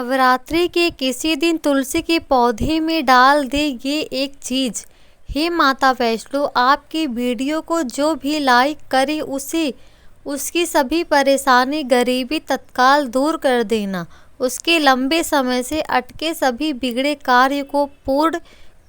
नवरात्रि के किसी दिन तुलसी के पौधे में डाल दे ये एक चीज़। हे माता वैष्णो, आपकी वीडियो को जो भी लाइक करे उसे उसकी सभी परेशानी गरीबी तत्काल दूर कर देना, उसके लंबे समय से अटके सभी बिगड़े कार्य को पूर्ण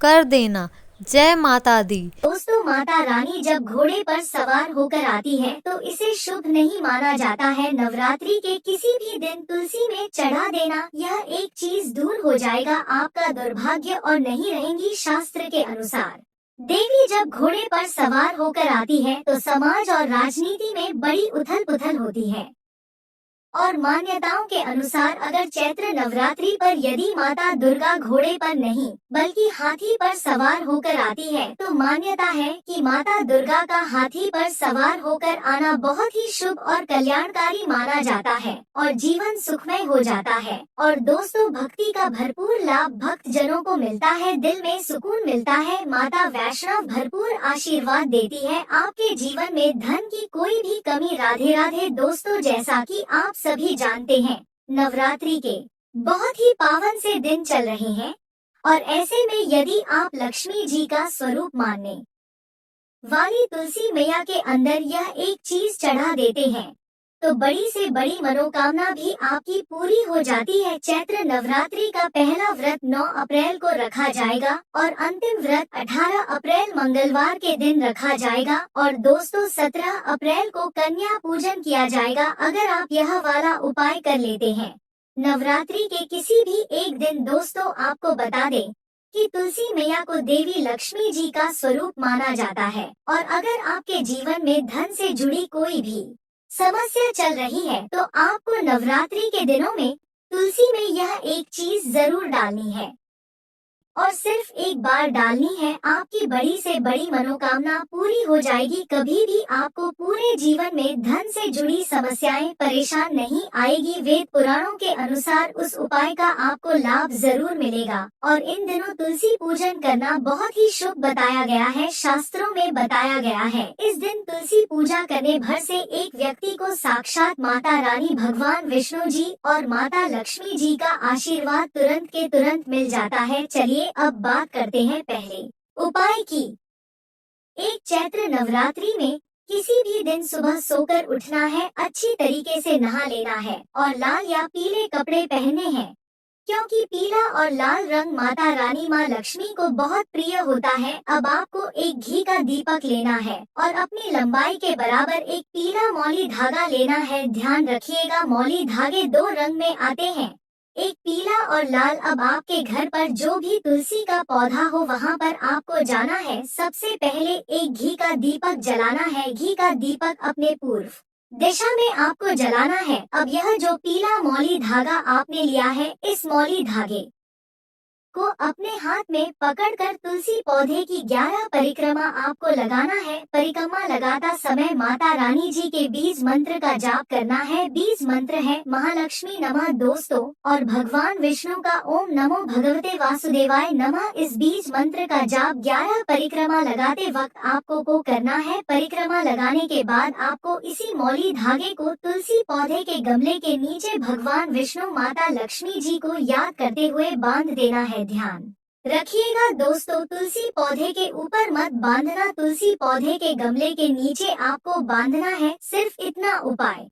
कर देना। जय माता दी। दोस्तों, माता रानी जब घोड़े पर सवार होकर आती है तो इसे शुभ नहीं माना जाता है। नवरात्रि के किसी भी दिन तुलसी में चढ़ा देना, यह एक चीज दूर हो जाएगा आपका दुर्भाग्य और नहीं रहेंगी शास्त्र के अनुसार। देवी जब घोड़े पर सवार होकर आती है तो समाज और राजनीति में बड़ी उथल पुथल होती है और मान्यताओं के अनुसार अगर चैत्र नवरात्रि पर यदि माता दुर्गा घोड़े पर नहीं बल्कि हाथी पर सवार होकर आती है तो मान्यता है कि माता दुर्गा का हाथी पर सवार होकर आना बहुत ही शुभ और कल्याणकारी माना जाता है और जीवन सुखमय हो जाता है। और दोस्तों, भक्ति का भरपूर लाभ भक्त जनों को मिलता है, दिल में सुकून मिलता है। माता वैष्णव भरपूर आशीर्वाद देती है आपके जीवन में धन की कोई भी कमी। राधे राधे। दोस्तों, जैसा कि आप सभी जानते हैं, नवरात्रि के बहुत ही पावन से दिन चल रहे हैं और ऐसे में यदि आप लक्ष्मी जी का स्वरूप मानने वाली तुलसी मैया के अंदर यह एक चीज चढ़ा देते हैं तो बड़ी से बड़ी मनोकामना भी आपकी पूरी हो जाती है। चैत्र नवरात्रि का पहला व्रत 9 अप्रैल को रखा जाएगा और अंतिम व्रत 18 अप्रैल मंगलवार के दिन रखा जाएगा और दोस्तों 17 अप्रैल को कन्या पूजन किया जाएगा अगर आप यह वाला उपाय कर लेते हैं नवरात्रि के किसी भी एक दिन। दोस्तों, आपको बता दें कि तुलसी मैया को देवी लक्ष्मी जी का स्वरूप माना जाता है और अगर आपके जीवन में धन से जुड़ी कोई भी समस्या चल रही है तो आपको नवरात्रि के दिनों में तुलसी में यह एक चीज जरूर डालनी है और सिर्फ एक बार डालनी है। आपकी बड़ी से बड़ी मनोकामना पूरी हो जाएगी। कभी भी आपको पूरे जीवन में धन से जुड़ी समस्याएं परेशान नहीं आएगी। वेद पुराणों के अनुसार उस उपाय का आपको लाभ जरूर मिलेगा और इन दिनों तुलसी पूजन करना बहुत ही शुभ बताया गया है, शास्त्रों में बताया गया है। इस दिन तुलसी पूजा करने भर से एक व्यक्ति को साक्षात माता रानी, भगवान विष्णु जी और माता लक्ष्मी जी का आशीर्वाद तुरंत के तुरंत मिल जाता है। चलिए अब बात करते हैं पहले उपाय की। एक चैत्र नवरात्रि में किसी भी दिन सुबह सोकर उठना है, अच्छी तरीके से नहा लेना है और लाल या पीले कपड़े पहनने हैं क्योंकि पीला और लाल रंग माता रानी माँ लक्ष्मी को बहुत प्रिय होता है। अब आपको एक घी का दीपक लेना है और अपनी लंबाई के बराबर एक पीला मौली धागा लेना है। ध्यान रखिएगा, मौली धागे 2 रंग में आते हैं, एक पीला और लाल। अब आपके घर पर जो भी तुलसी का पौधा हो वहाँ पर आपको जाना है। सबसे पहले एक घी का दीपक जलाना है। घी का दीपक अपने पूर्व दिशा में आपको जलाना है। अब यह जो पीला मौली धागा आपने लिया है, इस मौली धागे को अपने हाथ में पकड़कर तुलसी पौधे की 11 परिक्रमा आपको लगाना है। परिक्रमा लगाता समय माता रानी जी के बीज मंत्र का जाप करना है। बीज मंत्र है महालक्ष्मी नमः दोस्तों और भगवान विष्णु का ओम नमो भगवते वासुदेवाय नमः। इस बीज मंत्र का जाप 11 परिक्रमा लगाते वक्त आपको को करना है। परिक्रमा लगाने के बाद आपको इसी मौली धागे को तुलसी पौधे के गमले के नीचे भगवान विष्णु माता लक्ष्मी जी को याद करते हुए बांध देना है। ध्यान रखिएगा दोस्तों, तुलसी पौधे के ऊपर मत बांधना, तुलसी पौधे के गमले के नीचे आपको बांधना है। सिर्फ इतना उपाय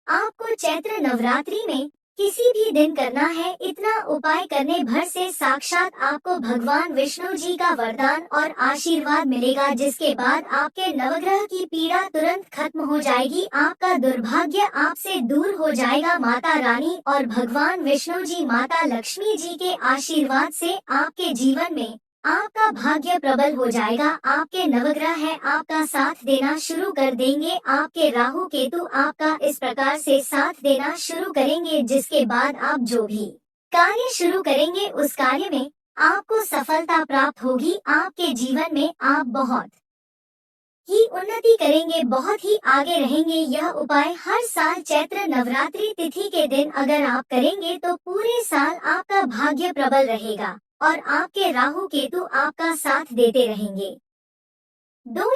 आपको चैत्र नवरात्रि में किसी भी दिन करना है। इतना उपाय करने भर से साक्षात आपको भगवान विष्णु जी का वरदान और आशीर्वाद मिलेगा, जिसके बाद आपके नवग्रह की पीड़ा तुरंत खत्म हो जाएगी, आपका दुर्भाग्य आपसे दूर हो जाएगा। माता रानी और भगवान विष्णु जी माता लक्ष्मी जी के आशीर्वाद से आपके जीवन में आपका भाग्य प्रबल हो जाएगा। आपके नवग्रह है आपका साथ देना शुरू कर देंगे। आपके राहु केतु आपका इस प्रकार से साथ देना शुरू करेंगे, जिसके बाद आप जो भी कार्य शुरू करेंगे उस कार्य में आपको सफलता प्राप्त होगी। आपके जीवन में आप बहुत ही उन्नति करेंगे, बहुत ही आगे रहेंगे। यह उपाय हर साल चैत्र नवरात्रि तिथि के दिन अगर आप करेंगे तो पूरे साल आपका भाग्य प्रबल रहेगा और आपके राहु केतु आपका साथ देते रहेंगे।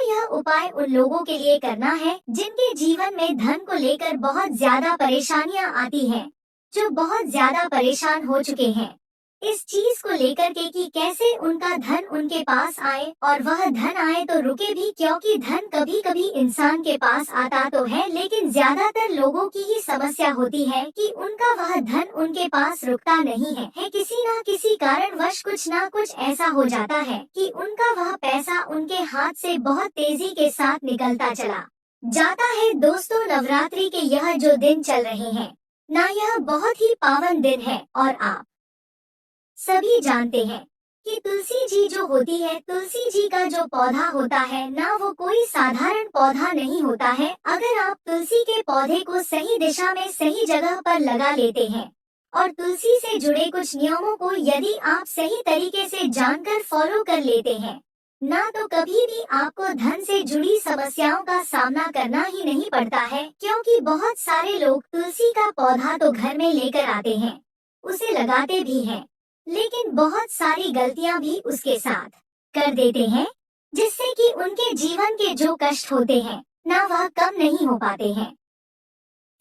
यह उपाय उन लोगों के लिए करना है जिनके जीवन में धन को लेकर बहुत ज्यादा परेशानियां आती हैं, जो बहुत ज्यादा परेशान हो चुके हैं इस चीज को लेकर के कि कैसे उनका धन उनके पास आए, और वह धन आए तो रुके भी, क्योंकि धन कभी कभी इंसान के पास आता तो है लेकिन ज्यादातर लोगों की ही समस्या होती है कि उनका वह धन उनके पास रुकता नहीं है किसी न किसी कारणवश कुछ ना कुछ ऐसा हो जाता है कि उनका वह पैसा उनके हाथ से बहुत तेजी के साथ निकलता चला जाता है। दोस्तों, नवरात्रि के यह जो दिन चल रहे हैं ना, यह बहुत ही पावन दिन है, और आप सभी जानते हैं कि तुलसी जी जो होती है, तुलसी जी का जो पौधा होता है ना, वो कोई साधारण पौधा नहीं होता है। अगर आप तुलसी के पौधे को सही दिशा में सही जगह पर लगा लेते हैं और तुलसी से जुड़े कुछ नियमों को यदि आप सही तरीके से जानकर फॉलो कर लेते हैं ना, तो कभी भी आपको धन से जुड़ी समस्याओं का सामना करना ही नहीं पड़ता है, क्योंकि बहुत सारे लोग तुलसी का पौधा तो घर में लेकर आते हैं, उसे लगाते भी हैं, लेकिन बहुत सारी गलतियां भी उसके साथ कर देते हैं, जिससे कि उनके जीवन के जो कष्ट होते हैं ना, वह कम नहीं हो पाते हैं।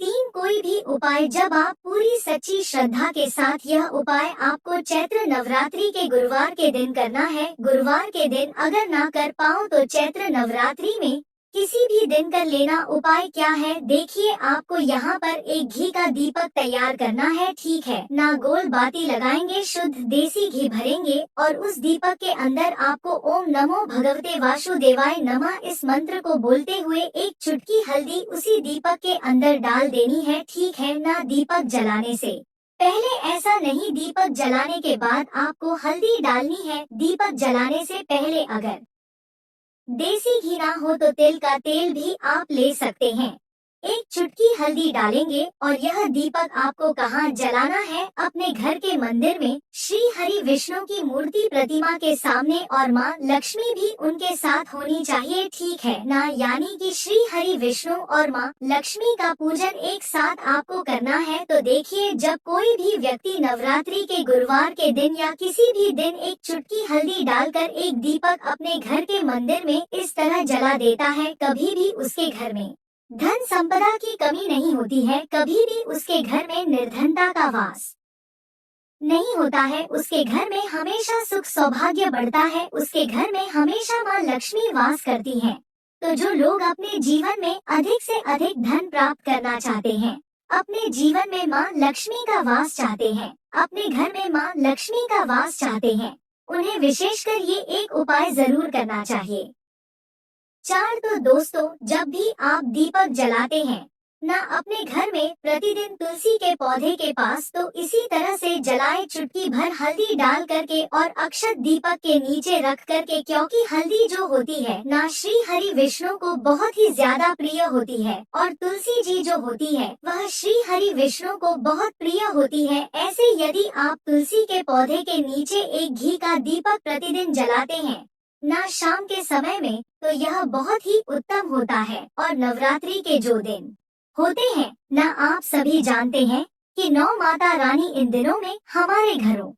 3 कोई भी उपाय, जब आप पूरी सच्ची श्रद्धा के साथ यह उपाय आपको चैत्र नवरात्रि के गुरुवार के दिन करना है। गुरुवार के दिन अगर ना कर पाओ तो चैत्र नवरात्रि में किसी भी दिन कर लेना। उपाय क्या है, देखिए, आपको यहाँ पर एक घी का दीपक तैयार करना है, ठीक है ना। गोल बाती लगाएंगे, शुद्ध देसी घी भरेंगे और उस दीपक के अंदर आपको ओम नमो भगवते वासुदेवाय नमः इस मंत्र को बोलते हुए एक चुटकी हल्दी उसी दीपक के अंदर डाल देनी है, ठीक है ना। दीपक जलाने से पहले ऐसा नहीं, दीपक जलाने के बाद आपको हल्दी डालनी है। दीपक जलाने से पहले अगर देसी घी ना हो तो तिल का तेल भी आप ले सकते हैं। एक चुटकी हल्दी डालेंगे और यह दीपक आपको कहाँ जलाना है, अपने घर के मंदिर में श्री हरि विष्णु की मूर्ति प्रतिमा के सामने, और माँ लक्ष्मी भी उनके साथ होनी चाहिए, ठीक है ना। यानी कि श्री हरि विष्णु और माँ लक्ष्मी का पूजन एक साथ आपको करना है। तो देखिए, जब कोई भी व्यक्ति नवरात्रि के गुरुवार के दिन या किसी भी दिन एक चुटकी हल्दी डालकर एक दीपक अपने घर के मंदिर में इस तरह जला देता है, कभी भी उसके घर में धन संपदा की कमी नहीं होती है, कभी भी उसके घर में निर्धनता का वास नहीं होता है, उसके घर में हमेशा सुख सौभाग्य बढ़ता है, उसके घर में हमेशा माँ लक्ष्मी वास करती हैं। तो जो लोग अपने जीवन में अधिक से अधिक धन प्राप्त करना चाहते हैं, अपने जीवन में माँ लक्ष्मी का वास चाहते हैं, अपने घर में माँ लक्ष्मी का वास चाहते हैं, उन्हें विशेषकर ये एक उपाय जरूर करना चाहिए। 4 तो दोस्तों, जब भी आप दीपक जलाते हैं ना अपने घर में प्रतिदिन तुलसी के पौधे के पास, तो इसी तरह से जलाए, चुटकी भर हल्दी डाल करके और अक्षत दीपक के नीचे रख करके, क्योंकि हल्दी जो होती है ना श्री हरि विष्णु को बहुत ही ज्यादा प्रिय होती है, और तुलसी जी जो होती है वह श्री हरि विष्णु को बहुत प्रिय होती है। ऐसे यदि आप तुलसी के पौधे के नीचे एक घी का दीपक प्रतिदिन जलाते हैं ना शाम के समय में, तो यह बहुत ही उत्तम होता है। और नवरात्रि के जो दिन होते हैं ना, आप सभी जानते हैं कि 9 माता रानी इन दिनों में हमारे घरों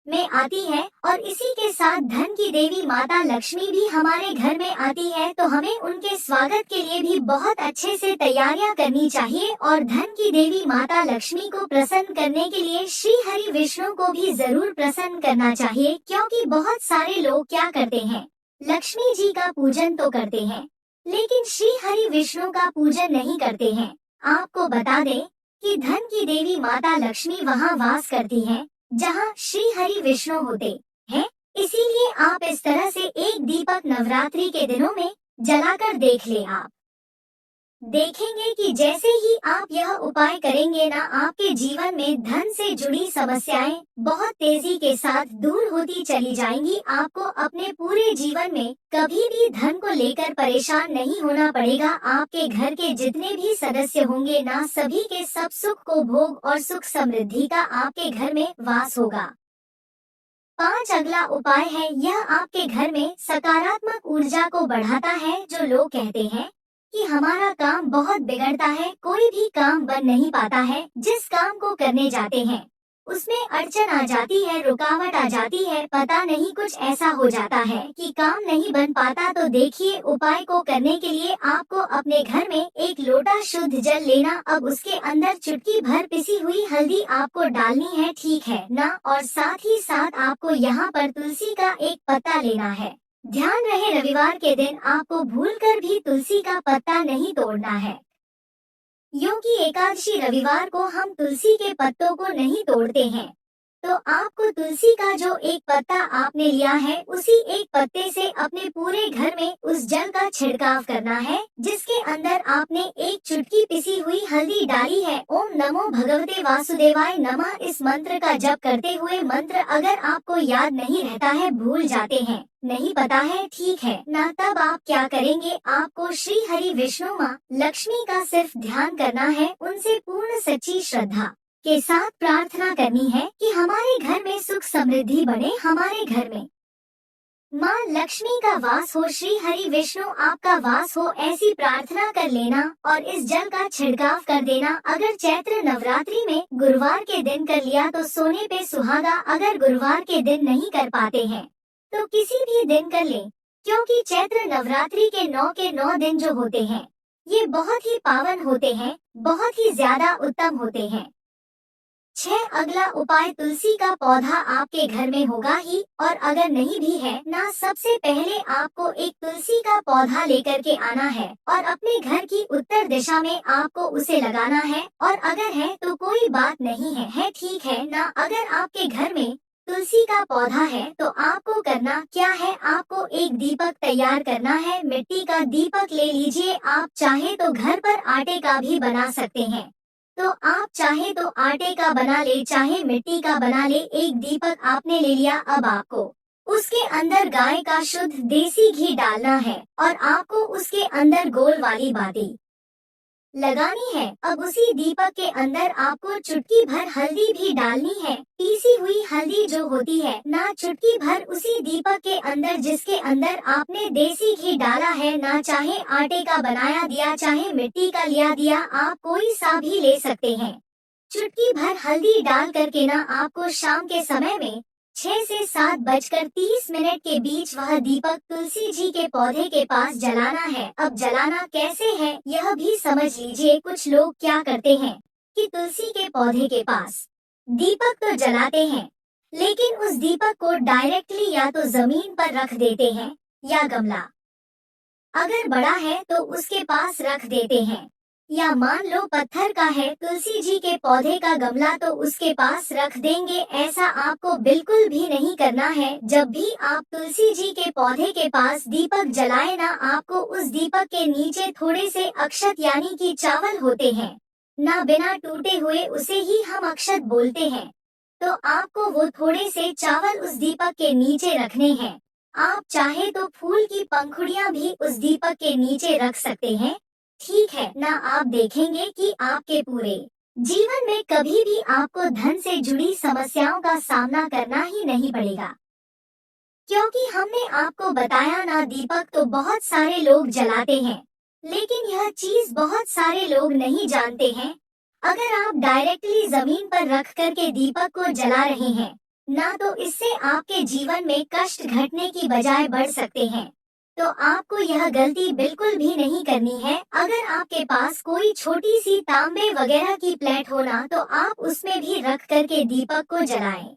में आती है, और इसी के साथ धन की देवी माता लक्ष्मी भी हमारे घर में आती है। तो हमें उनके स्वागत के लिए भी बहुत अच्छे से तैयारियां करनी चाहिए, और धन की देवी माता लक्ष्मी को प्रसन्न करने के लिए श्री हरि विष्णु को भी जरूर प्रसन्न करना चाहिए, क्योंकि बहुत सारे लोग क्या करते हैं, लक्ष्मी जी का पूजन तो करते हैं लेकिन श्री हरि विष्णु का पूजन नहीं करते हैं। आपको बता दें कि धन की देवी माता लक्ष्मी वहाँ वास करती है जहाँ श्री हरि विष्णु होते हैं, इसीलिए आप इस तरह से एक दीपक नवरात्रि के दिनों में जलाकर देख ले। आप देखेंगे कि जैसे ही आप यह उपाय करेंगे ना, आपके जीवन में धन से जुड़ी समस्याएं बहुत तेजी के साथ दूर होती चली जाएंगी। आपको अपने पूरे जीवन में कभी भी धन को लेकर परेशान नहीं होना पड़ेगा। आपके घर के जितने भी सदस्य होंगे ना, सभी के सब सुख को भोग और सुख समृद्धि का आपके घर में वास होगा। 5 अगला उपाय है, यह आपके घर में सकारात्मक ऊर्जा को बढ़ाता है। जो लोग कहते हैं कि हमारा काम बहुत बिगड़ता है, कोई भी काम बन नहीं पाता है, जिस काम को करने जाते हैं उसमें अड़चन आ जाती है, रुकावट आ जाती है, पता नहीं कुछ ऐसा हो जाता है कि काम नहीं बन पाता। तो देखिए, उपाय को करने के लिए आपको अपने घर में एक लोटा शुद्ध जल लेना। अब उसके अंदर चुटकी भर पिसी हुई हल्दी आपको डालनी है, ठीक है ना। और साथ ही साथ आपको यहाँ पर तुलसी का एक पत्ता लेना है। ध्यान रहे, रविवार के दिन आपको भूलकर भी तुलसी का पत्ता नहीं तोड़ना है, क्योंकि एकादशी रविवार को हम तुलसी के पत्तों को नहीं तोड़ते हैं। तो आपको तुलसी का जो एक पत्ता आपने लिया है, उसी एक पत्ते से अपने पूरे घर में उस जल का छिड़काव करना है, जिसके अंदर आपने एक चुटकी पिसी हुई हल्दी डाली है। ओम नमो भगवते वासुदेवाय नमः इस मंत्र का जप करते हुए, मंत्र अगर आपको याद नहीं रहता है, भूल जाते हैं, नहीं पता है, ठीक है ना, तब आप क्या करेंगे, आपको श्री हरि विष्णु माँ लक्ष्मी का सिर्फ ध्यान करना है, उनसे पूर्ण सच्ची श्रद्धा के साथ प्रार्थना करनी है कि हमारे घर में सुख समृद्धि बने, हमारे घर में माँ लक्ष्मी का वास हो, श्री हरि विष्णु आपका वास हो, ऐसी प्रार्थना कर लेना और इस जल का छिड़काव कर देना। अगर चैत्र नवरात्रि में गुरुवार के दिन कर लिया तो सोने पे सुहागा, अगर गुरुवार के दिन नहीं कर पाते हैं तो किसी भी दिन कर लें, क्योंकि चैत्र नवरात्रि के 9 दिन जो होते हैं, ये बहुत ही पावन होते हैं, बहुत ही ज्यादा उत्तम होते हैं। 6 अगला उपाय, तुलसी का पौधा आपके घर में होगा ही, और अगर नहीं भी है ना, सबसे पहले आपको एक तुलसी का पौधा लेकर के आना है और अपने घर की उत्तर दिशा में आपको उसे लगाना है। और अगर है तो कोई बात नहीं है, ठीक है ना। अगर आपके घर में तुलसी का पौधा है तो आपको करना क्या है, आपको एक दीपक तैयार करना है, मिट्टी का दीपक ले लीजिए। आप चाहे तो घर पर आटे का भी बना सकते हैं, तो आप चाहे तो आटे का बना ले, चाहे मिट्टी का बना ले। एक दीपक आपने ले लिया, अब आपको उसके अंदर गाय का शुद्ध देसी घी डालना है और आपको उसके अंदर गोल वाली बाती लगानी है। अब उसी दीपक के अंदर आपको चुटकी भर हल्दी भी डालनी है, पीसी हुई हल्दी जो होती है ना, चुटकी भर उसी दीपक के अंदर, जिसके अंदर आपने देसी घी डाला है ना, चाहे आटे का बनाया दिया, चाहे मिट्टी का लिया दिया, आप कोई सा भी ले सकते हैं। चुटकी भर हल्दी डाल करके ना आपको शाम के समय में 6 से 7:30 के बीच वह दीपक तुलसी जी के पौधे के पास जलाना है। अब जलाना कैसे है यह भी समझ लीजिए। कुछ लोग क्या करते हैं कि तुलसी के पौधे के पास दीपक तो जलाते हैं, लेकिन उस दीपक को डायरेक्टली या तो जमीन पर रख देते हैं, या गमला अगर बड़ा है तो उसके पास रख देते हैं, या मान लो पत्थर का है तुलसी जी के पौधे का गमला तो उसके पास रख देंगे। ऐसा आपको बिल्कुल भी नहीं करना है। जब भी आप तुलसी जी के पौधे के पास दीपक जलाए ना, आपको उस दीपक के नीचे थोड़े से अक्षत यानी कि चावल होते हैं ना, बिना टूटे हुए, उसे ही हम अक्षत बोलते हैं, तो आपको वो थोड़े से चावल उस दीपक के नीचे रखने हैं। आप चाहे तो फूल की पंखुड़ियां भी उस दीपक के नीचे रख सकते हैं, ठीक है ना। आप देखेंगे कि आपके पूरे जीवन में कभी भी आपको धन से जुड़ी समस्याओं का सामना करना ही नहीं पड़ेगा, क्योंकि हमने आपको बताया ना, दीपक तो बहुत सारे लोग जलाते हैं, लेकिन यह चीज बहुत सारे लोग नहीं जानते हैं। अगर आप डायरेक्टली जमीन पर रख कर के दीपक को जला रहे हैं ना, तो इससे आपके जीवन में कष्ट घटने की बजाय बढ़ सकते हैं। तो आपको यह गलती बिल्कुल भी नहीं करनी है। अगर आपके पास कोई छोटी सी तांबे वगैरह की प्लेट हो ना, तो आप उसमें भी रख करके दीपक को जलाएं।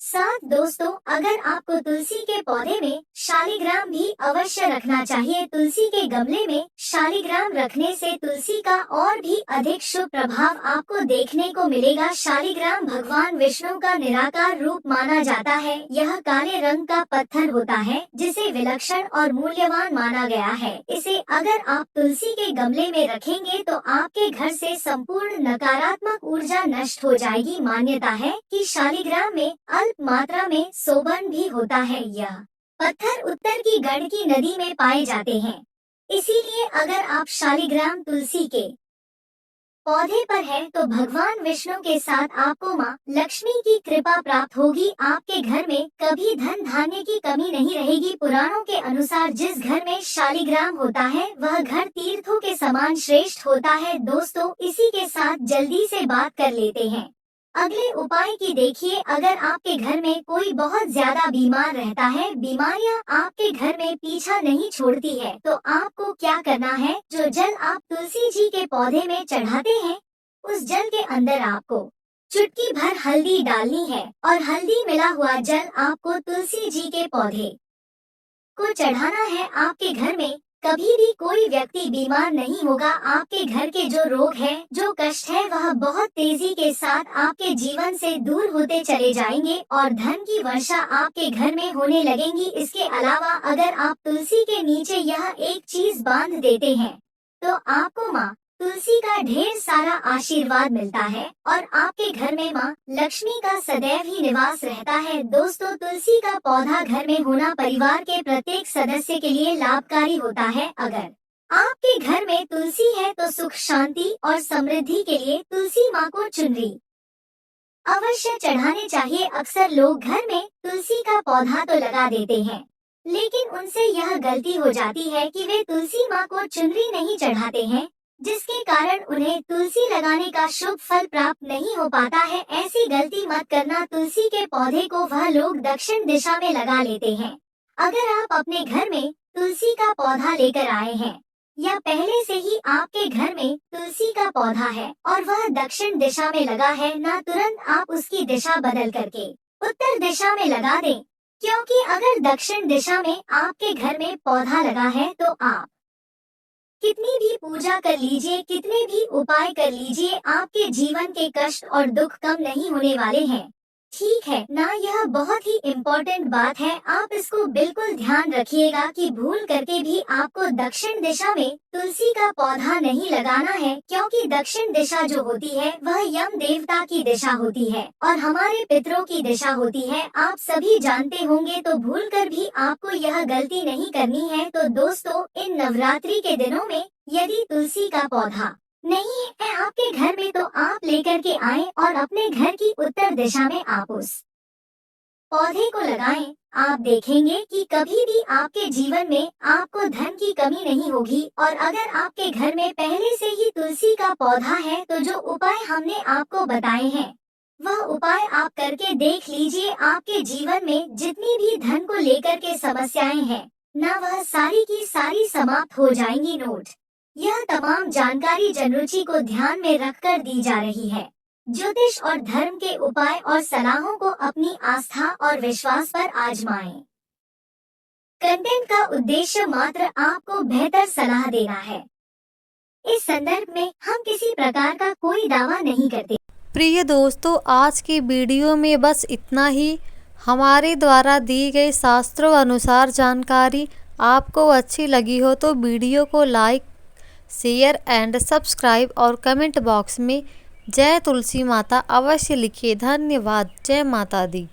साथ दोस्तों, अगर आपको तुलसी के पौधे में शालिग्राम भी अवश्य रखना चाहिए। तुलसी के गमले में शालिग्राम रखने से तुलसी का और भी अधिक शुभ प्रभाव आपको देखने को मिलेगा। शालिग्राम भगवान विष्णु का निराकार रूप माना जाता है। यह काले रंग का पत्थर होता है, जिसे विलक्षण और मूल्यवान माना गया है। इसे अगर आप तुलसी के गमले में रखेंगे तो आपके घर से संपूर्ण नकारात्मक ऊर्जा नष्ट हो जाएगी। मान्यता है कि शालिग्राम में अल्प मात्रा में सोबन भी होता है। यह पत्थर उत्तर की गंडकी नदी में पाए जाते हैं, इसीलिए अगर आप शालिग्राम तुलसी के पौधे पर है तो भगवान विष्णु के साथ आपको माँ लक्ष्मी की कृपा प्राप्त होगी। आपके घर में कभी धन धान्य की कमी नहीं रहेगी। पुराणों के अनुसार जिस घर में शालिग्राम होता है वह घर तीर्थों के समान श्रेष्ठ होता है। दोस्तों, इसी के साथ जल्दी से बात कर लेते हैं अगले उपाय की देखिए, अगर आपके घर में कोई बहुत ज्यादा बीमार रहता है, बीमारियां आपके घर में पीछा नहीं छोड़ती है, तो आपको क्या करना है, जो जल आप तुलसी जी के पौधे में चढ़ाते हैं, उस जल के अंदर आपको चुटकी भर हल्दी डालनी है और हल्दी मिला हुआ जल आपको तुलसी जी के पौधे को चढ़ाना है। आपके घर में कभी भी कोई व्यक्ति बीमार नहीं होगा। आपके घर के जो रोग है, जो कष्ट है, वह बहुत तेजी के साथ आपके जीवन से दूर होते चले जाएंगे और धन की वर्षा आपके घर में होने लगेंगी। इसके अलावा अगर आप तुलसी के नीचे यह एक चीज बांध देते हैं, तो आपको माँ तुलसी का ढेर सारा आशीर्वाद मिलता है और आपके घर में माँ लक्ष्मी का सदैव ही निवास रहता है। दोस्तों, तुलसी का पौधा घर में होना परिवार के प्रत्येक सदस्य के लिए लाभकारी होता है। अगर आपके घर में तुलसी है तो सुख, शांति और समृद्धि के लिए तुलसी माँ को चुनरी अवश्य चढ़ाने चाहिए। अक्सर लोग घर में तुलसी का पौधा तो लगा देते हैं, लेकिन उनसे यह गलती हो जाती है कि वे तुलसी माँ को चुनरी नहीं चढ़ाते हैं, जिसके कारण उन्हें तुलसी लगाने का शुभ फल प्राप्त नहीं हो पाता है। ऐसी गलती मत करना। तुलसी के पौधे को वह लोग दक्षिण दिशा में लगा लेते हैं। अगर आप अपने घर में तुलसी का पौधा लेकर आए हैं या पहले से ही आपके घर में तुलसी का पौधा है और वह दक्षिण दिशा में लगा है, न तुरंत आप उसकी दिशा बदल करके उत्तर दिशा में लगा दें, क्योंकि अगर दक्षिण दिशा में आपके घर में पौधा लगा है तो आप कितनी भी पूजा कर लीजिए, कितने भी उपाय कर लीजिए, आपके जीवन के कष्ट और दुख कम नहीं होने वाले हैं। ठीक है ना? यह बहुत ही इम्पोर्टेंट बात है, आप इसको बिल्कुल ध्यान रखिएगा कि भूल करके भी आपको दक्षिण दिशा में तुलसी का पौधा नहीं लगाना है, क्योंकि दक्षिण दिशा जो होती है वह यम देवता की दिशा होती है और हमारे पितरों की दिशा होती है। आप सभी जानते होंगे, तो भूल कर भी आपको यह गलती नहीं करनी है। तो दोस्तों, इन नवरात्रि के दिनों में यदि तुलसी का पौधा नहीं है आपके घर में, तो आप लेकर के आए और अपने घर की उत्तर दिशा में आप उस पौधे को लगाएं। आप देखेंगे कि कभी भी आपके जीवन में आपको धन की कमी नहीं होगी। और अगर आपके घर में पहले से ही तुलसी का पौधा है, तो जो उपाय हमने आपको बताए हैं वह उपाय आप करके देख लीजिए। आपके जीवन में जितनी भी धन को लेकर के समस्याएं हैं ना, वह सारी की सारी समाप्त हो जाएंगी। नोट, यह तमाम जानकारी जनरुचि को ध्यान में रखकर दी जा रही है। ज्योतिष और धर्म के उपाय और सलाहों को अपनी आस्था और विश्वास पर आजमाएं। कंटेंट का उद्देश्य मात्र आपको बेहतर सलाह देना है। इस संदर्भ में हम किसी प्रकार का कोई दावा नहीं करते। प्रिय दोस्तों, आज की वीडियो में बस इतना ही। हमारे द्वारा दी गई शास्त्रों अनुसार जानकारी आपको अच्छी लगी हो तो वीडियो को लाइक, शेयर एंड सब्सक्राइब और कमेंट बॉक्स में जय तुलसी माता अवश्य लिखिए। धन्यवाद। जय माता दी।